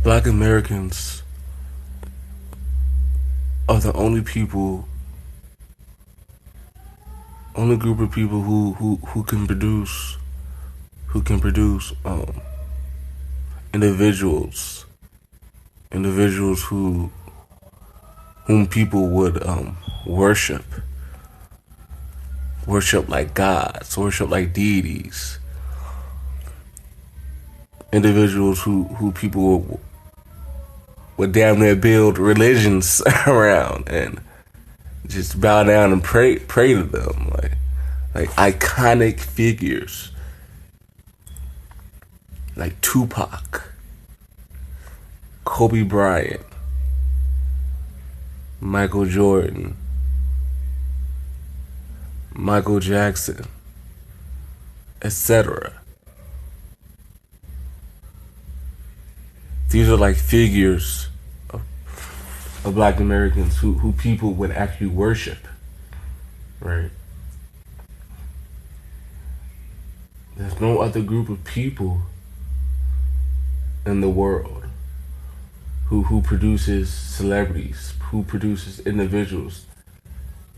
Black Americans are the only group of people who can produce individuals whom people would worship like gods, worship like deities, individuals who people would damn near build religions around and just bow down and pray to them, like iconic figures like Tupac, Kobe Bryant, Michael Jordan, Michael Jackson, etc. These are like figures of Black Americans who people would actually worship, right? There's no other group of people in the world who produces celebrities, who produces individuals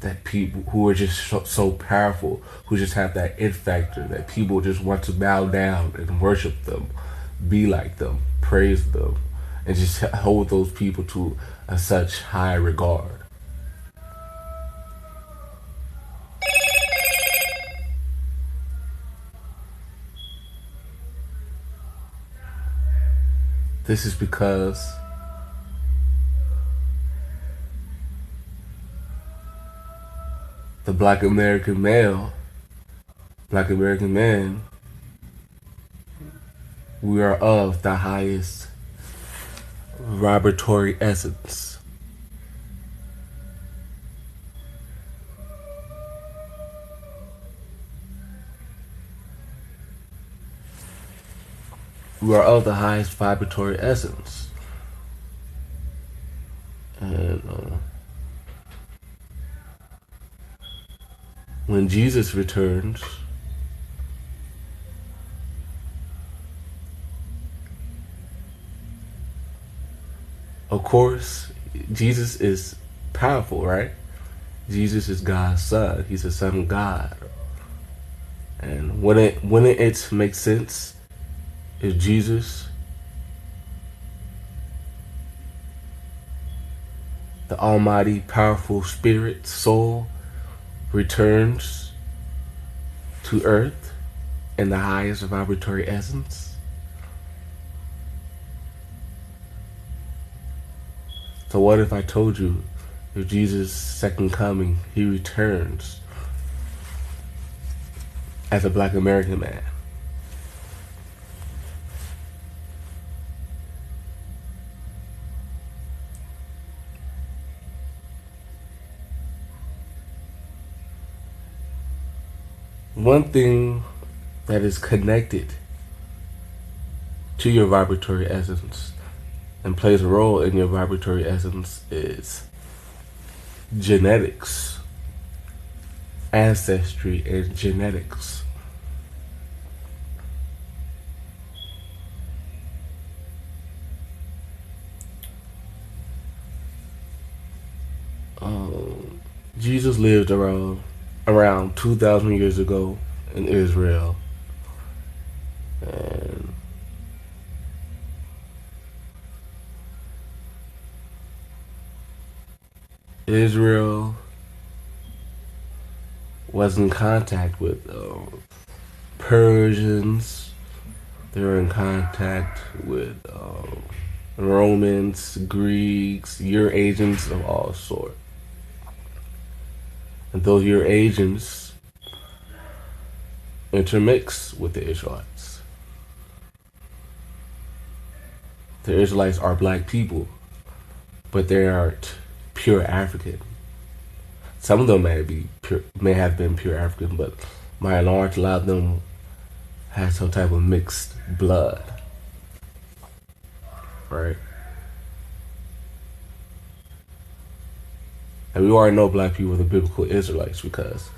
that people who are just so powerful, who just have that it factor that people just want to bow down and worship them, be like them, praise them, and just hold those people to such high regard. This is because the Black American man, we are of the highest vibratory essence. We are of the highest vibratory essence. And when Jesus returns, of course, Jesus is powerful, right? Jesus is God's son. He's the son of God. And wouldn't it make sense if Jesus, the almighty, powerful spirit, soul, returns to earth in the highest vibratory essence? So what if I told you, if Jesus' second coming, he returns as a Black American man? One thing that is connected to your vibratory essence and plays a role in your vibratory essence is genetics, ancestry, and genetics. Jesus lived around 2,000 years ago in Israel. And Israel was in contact with Persians. They were in contact with Romans, Greeks, Eurasians of all sorts. And those Eurasians intermix with the Israelites. The Israelites are black people, but they aren't pure African. Some of them may have been pure African, but by and large, a lot of them had some type of mixed blood, right? And we already know black people are the biblical Israelites because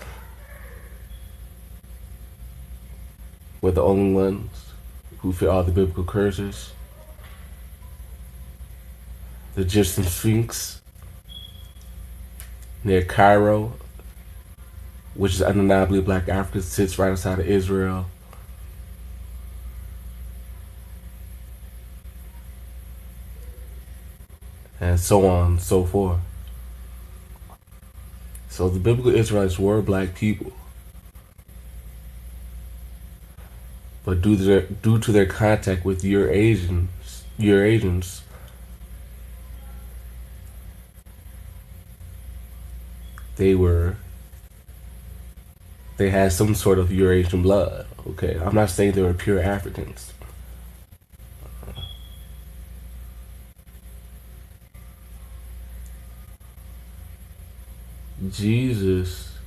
we're the only ones who fit all the biblical curses. the Egyptian Sphinx near Cairo, which is undeniably black Africa, sits right outside of Israel. And so on and so forth. So the biblical Israelites were black people. But due to their contact with Eurasians, they had some sort of Eurasian blood. Okay, I'm not saying they were pure Africans. Jesus,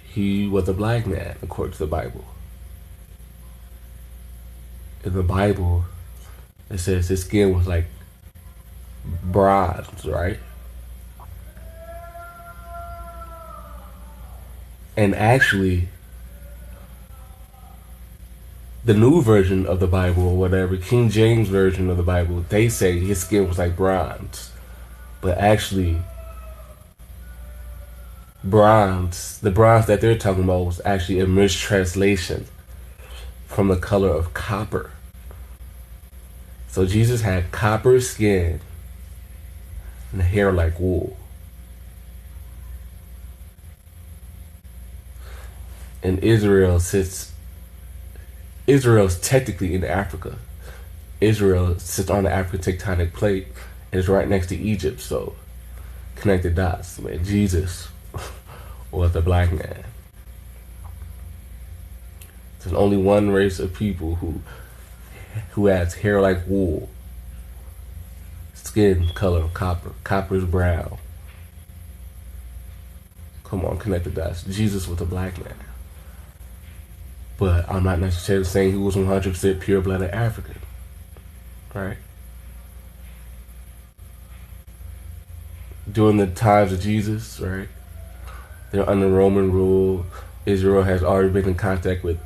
he was a black man according to the Bible. In the Bible, it says his skin was like bronze, right? And actually, the new version of the Bible or whatever, King James version of the Bible, they say his skin was like bronze. But actually, the bronze that they're talking about was actually a mistranslation from the color of copper. So Jesus had copper skin and hair like wool. And Israel's technically in Africa. Israel sits on the African tectonic plate and is right next to Egypt. So connect the dots, man. Jesus was a black man. There's only one race of people who has hair like wool, skin color of copper. Copper is brown. Come on, connect the dots. Jesus was a black man. But I'm not necessarily saying he was 100% pure-blooded African, right? During the times of Jesus, right? They're under Roman rule. Israel has already been in contact with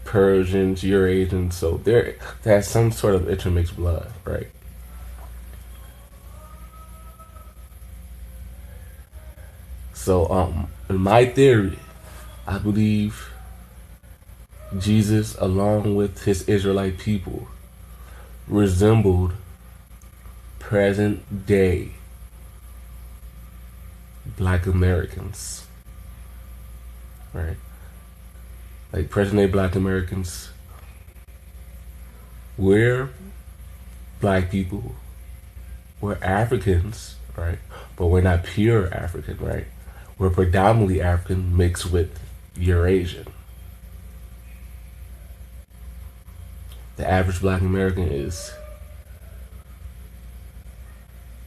Persians, Eurasians, so they has some sort of intermixed blood, right? So, in my theory, I believe Jesus, along with his Israelite people, resembled present day black Americans, right? Like present day black Americans, we're black people, we're Africans, right? But we're not pure African, right? We're predominantly African mixed with Eurasian. The average black American is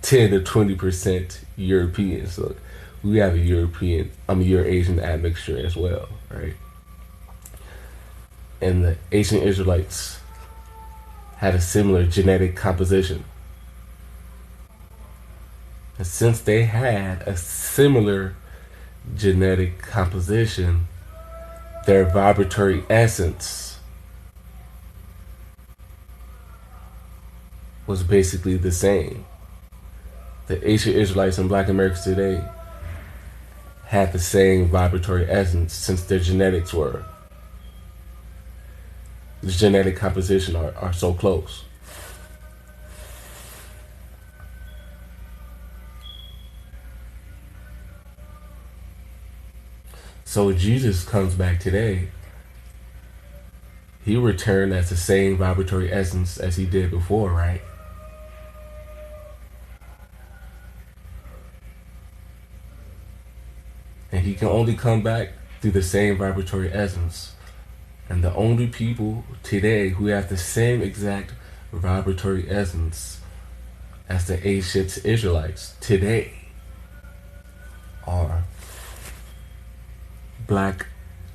10 to 20% European. So we have a Eurasian admixture as well, right? And the ancient Israelites had a similar genetic composition. And since they had a similar genetic composition, their vibratory essence was basically the same. The ancient Israelites and black Americans today had the same vibratory essence since their genetics were. The genetic composition are so close. So when Jesus comes back today, he returned as the same vibratory essence as he did before, right? And he can only come back through the same vibratory essence. And the only people today who have the same exact vibratory essence as the ancient Israelites today are black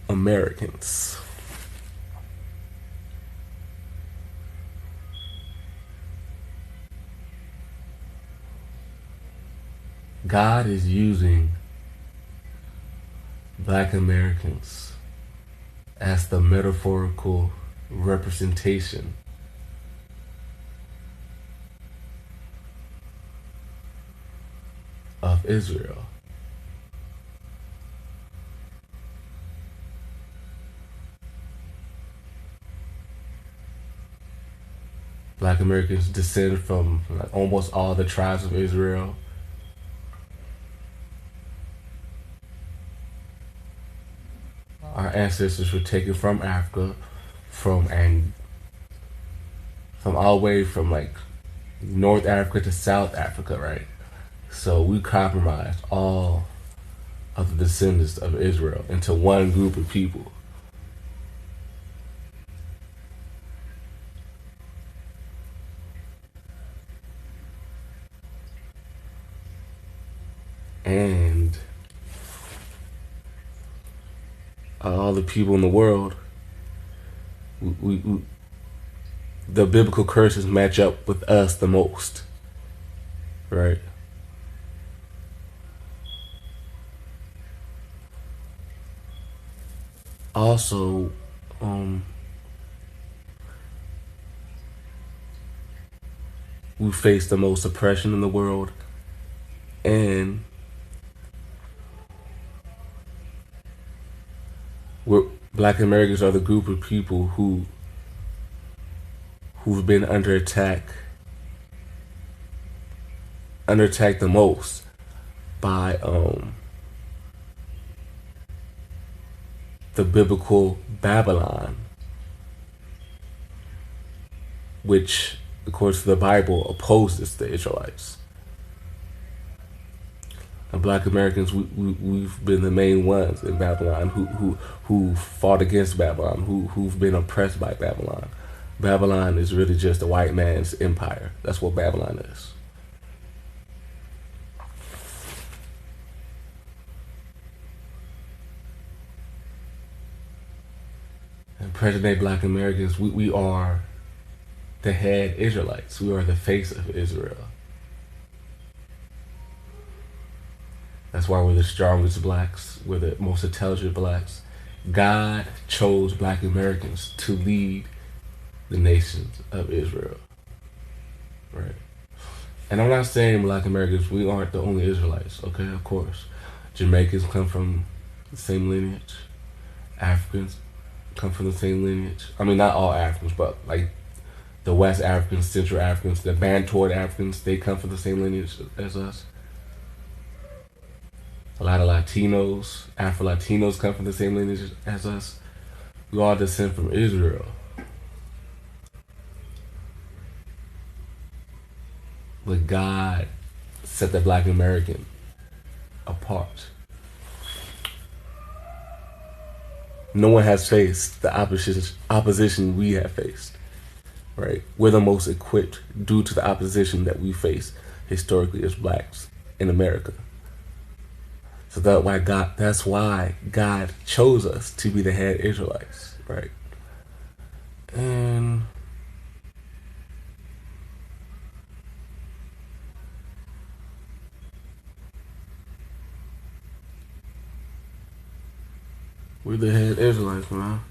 Americans. God is using black Americans as the metaphorical representation of Israel. Black Americans descend from like almost all the tribes of Israel. Our ancestors were taken from Africa, from all the way from like North Africa to South Africa, right? So we compromised all of the descendants of Israel into one group of people. And all the people in the world, we the biblical curses match up with us the most, right? Also, we face the most oppression in the world, and we're Black Americans are the group of people who've been under attack the most by the biblical Babylon, which, according to the Bible, opposes the Israelites. And Black Americans, we've been the main ones in Babylon who fought against Babylon, who've been oppressed by Babylon. Babylon is really just a white man's empire. That's what Babylon is. And present day Black Americans, we are the head Israelites. We are the face of Israel. That's why we're the strongest blacks. We're the most intelligent blacks. God chose Black Americans to lead the nations of Israel. Right. And I'm not saying Black Americans, we aren't the only Israelites, okay? Of course. Jamaicans come from the same lineage. Africans come from the same lineage. I mean, not all Africans, but like the West Africans, Central Africans, the Bantoid Africans, they come from the same lineage as us. A lot of Latinos, Afro-Latinos come from the same lineage as us. We all descend from Israel. But God set the Black American apart. No one has faced the opposition we have faced, right? We're the most equipped due to the opposition that we face historically as blacks in America. So that's why God chose us to be the head Israelites, right? And we're the head Israelites, man.